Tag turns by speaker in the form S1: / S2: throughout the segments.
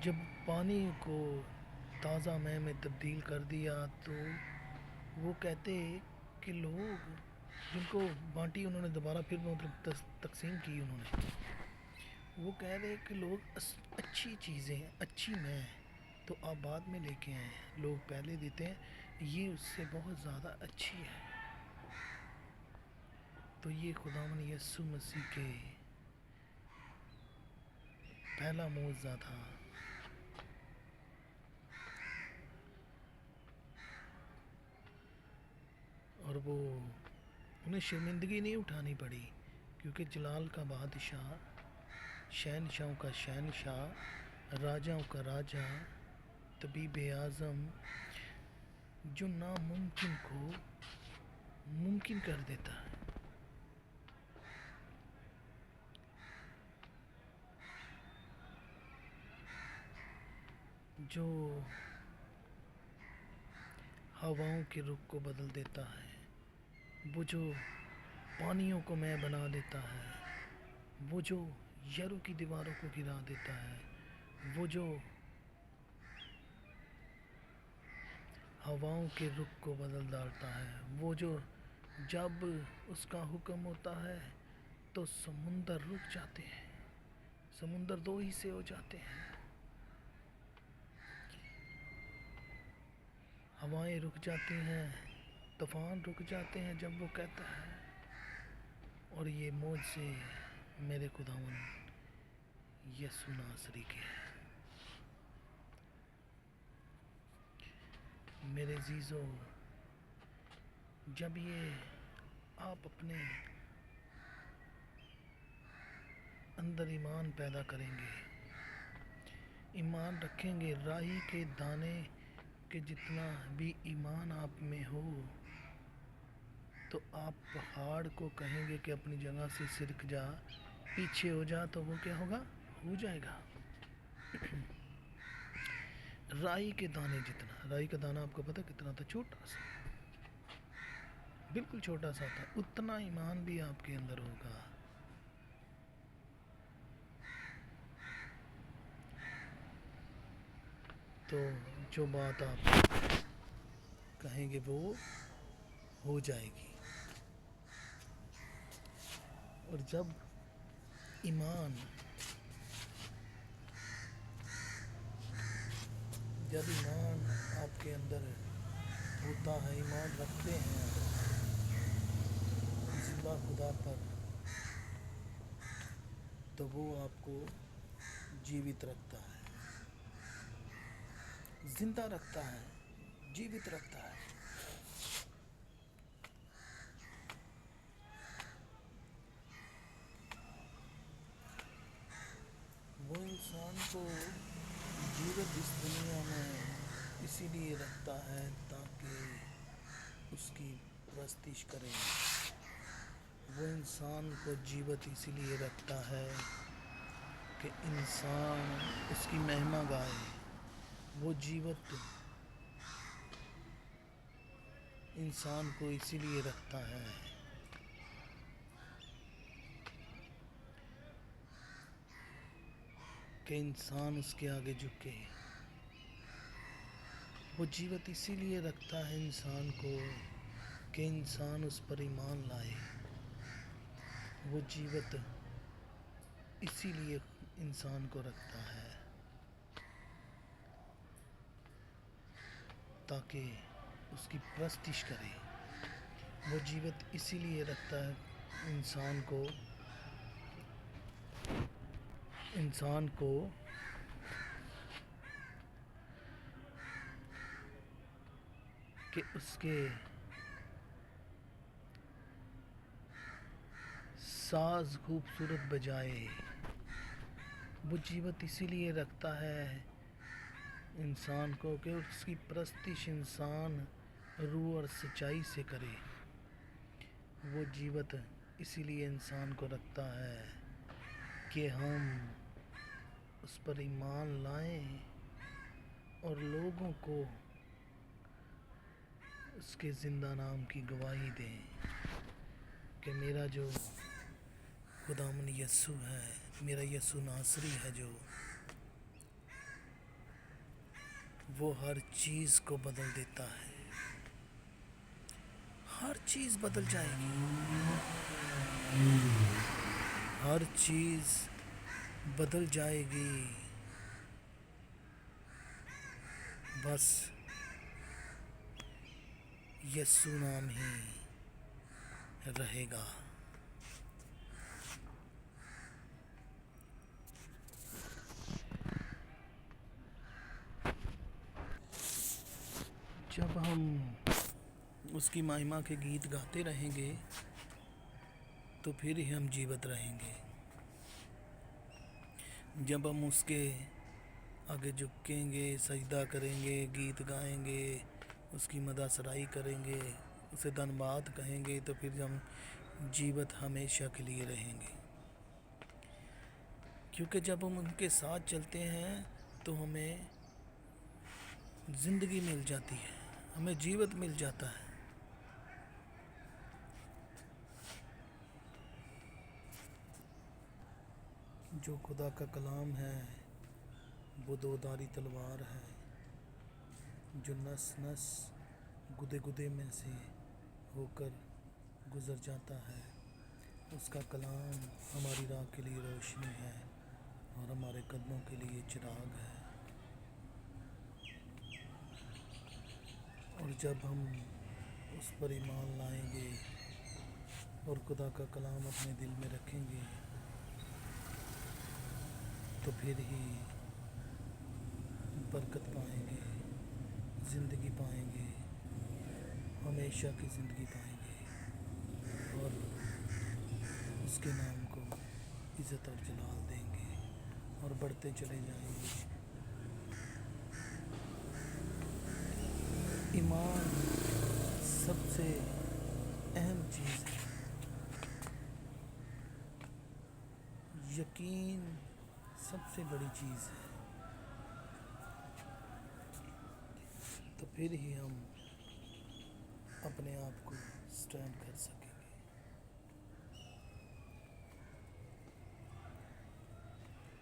S1: جب پانی کو تازہ مے میں تبدیل کر دیا تو وہ کہتے کہ لوگ جن کو بانٹی انہوں نے دوبارہ پھر مطلب تقسیم کی انہوں نے، وہ کہہ رہے کہ لوگ اچھی چیزیں اچھی میں تو آپ بعد میں لے کے آئیں، لوگ پہلے دیتے ہیں، یہ اس سے بہت زیادہ اچھی ہے۔ تو یہ خداوند یسوع مسیح کے پہلا معجزہ تھا۔ اور وہ انہیں شرمندگی نہیں اٹھانی پڑی، کیونکہ جلال کا بادشاہ، شہنشاہوں کا شہنشاہ، راجاؤں کا راجا، طبیب اعظم، جو ناممکن کو ممکن کر دیتا ہے، جو ہواؤں کے رخ کو بدل دیتا ہے، وہ جو پانیوں کو میں بنا دیتا ہے، وہ جو یرو کی دیواروں کو گرا دیتا ہے، وہ جو ہواؤں کے رخ کو بدل ڈالتا ہے، وہ جو جب اس کا حکم ہوتا ہے تو سمندر رک جاتے ہیں، سمندر دو حصے ہو جاتے ہیں، ہوائیں رک جاتی ہیں، طوفان رک جاتے ہیں جب وہ کہتا ہے۔ اور یہ معجزے میرے خداوند یسوع ناصری کے ہیں۔ میرے عزیزو، جب یہ آپ اپنے اندر ایمان پیدا کریں گے، ایمان رکھیں گے، رائی کے دانے کہ جتنا بھی ایمان آپ میں ہو تو آپ پہاڑ کو کہیں گے کہ اپنی جگہ سے سرک جا، پیچھے ہو جا، تو وہ کیا ہوگا؟ ہو جائے گا۔ رائی کے دانے جتنا، رائی کا دانہ آپ کو پتہ کتنا تھا؟ چھوٹا سا، بالکل چھوٹا سا تھا، اتنا ایمان بھی آپ کے اندر ہوگا تو جو بات آپ کہیں گے وہ ہو جائے گی۔ اور جب ایمان آپ کے اندر ہوتا ہے، ایمان رکھتے ہیں زندہ خدا پر، تو وہ آپ کو جیوت رکھتا ہے، زندہ رکھتا ہے، جیوت رکھتا ہے۔ وہ انسان کو جیوت اس دنیا میں اسی لیے رکھتا ہے تاکہ اس کی پرستش کرے۔ وہ انسان کو جیوت اسی لیے رکھتا ہے کہ انسان اس کی مہما گائے۔ وہ جیوت انسان کو اسی لیے رکھتا ہے کہ انسان اس کے آگے جھکے۔ وہ جیوت اسی لیے رکھتا ہے انسان کو کہ انسان اس پر ایمان لائے۔ وہ جیوت اسی لیے انسان کو رکھتا ہے تاکہ اس کی پرستش کرے۔ وہ جیوت اسی لیے رکھتا ہے انسان کو کہ اس کے ساز خوبصورت بجائے۔ وہ جیوت اسی لیے رکھتا ہے انسان کو کہ اس کی پرستش انسان روح اور سچائی سے کرے۔ وہ جیوت اسی لیے انسان کو رکھتا ہے کہ ہم اس پر ایمان لائیں اور لوگوں کو اس کے زندہ نام کی گواہی دیں کہ میرا جو خداوند یسوع ہے، میرا یسوع ناصری ہے، جو وہ ہر چیز کو بدل دیتا ہے. ہر چیز بدل جائے گی. ہر چیز بدل جائے گی. بس یسوع نام ہی رہے گا. جب ہم اس کی مہما کے گیت گاتے رہیں گے تو پھر ہی ہم جیوت رہیں گے. جب ہم اس کے آگے جھکیں گے، سجدہ کریں گے، گیت گائیں گے، اس کی مدح سرائی کریں گے، اسے دھن باد کہیں گے، تو پھر ہم جیوت ہمیشہ کے لیے رہیں گے. کیونکہ جب ہم ان کے ساتھ چلتے ہیں تو ہمیں زندگی مل جاتی ہے، ہمیں جیوت مل جاتا ہے. جو خدا کا کلام ہے وہ دو دھاری تلوار ہے، جو نس نس گدے گدے میں سے ہو کر گزر جاتا ہے. اس کا کلام ہماری راہ کے لیے روشنی ہے اور ہمارے قدموں کے لیے چراغ ہے. اور جب ہم اس پر ایمان لائیں گے اور خدا کا کلام اپنے دل میں رکھیں گے تو پھر ہی برکت پائیں گے، زندگی پائیں گے، ہمیشہ کی زندگی پائیں گے، اور اس کے نام کو عزت اور جلال دیں گے اور بڑھتے چلے جائیں گے. ایمان سب سے اہم چیز ہے. یقین سب سے بڑی چیز ہے. تو پھر ہی ہم اپنے آپ کو سٹینڈ کر سکیں گے.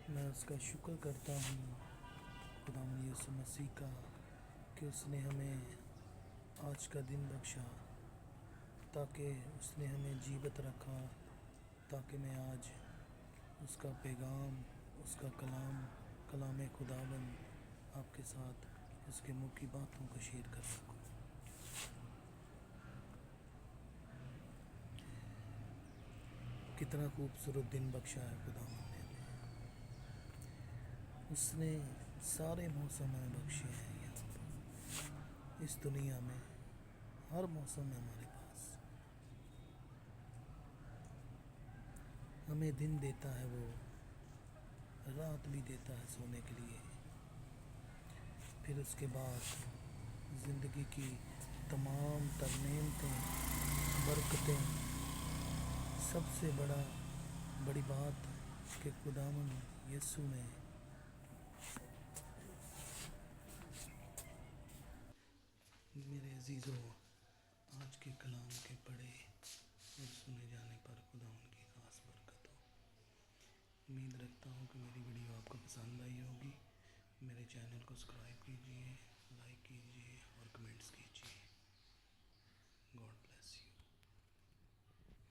S1: میں اس کا شکر کرتا ہوں، خداوند یسوع مسیح کا، کہ اس نے ہمیں آج کا دن بخشا، تاکہ اس نے ہمیں جیوت رکھا، تاکہ میں آج اس کا پیغام، اس کا کلام خداوند آپ کے ساتھ اس کے منہ کی باتوں کو شیئر کر سکوں. کتنا خوبصورت دن بخشا ہے خداوند نے ہمیں. اس نے سارے موسم ہمیں بخشے ہیں. یہاں پر اس دنیا میں ہر موسم ہے ہمارے پاس. ہمیں دن دیتا ہے، وہ رات بھی دیتا ہے سونے کے لیے. پھر اس کے بعد زندگی کی تمام تر نعمتیں، برکتیں، سب سے بڑی بات کہ خداوند یسوع نے میرے عزیزو آج کے کلام کے پڑھے اور سنے جانے پر خداوند کی خاص برکت ہو. امید رکھتا ہوں کہ میری ویڈیو آپ کو پسند آئی ہوگی. میرے چینل کو سبسکرائب کیجیے.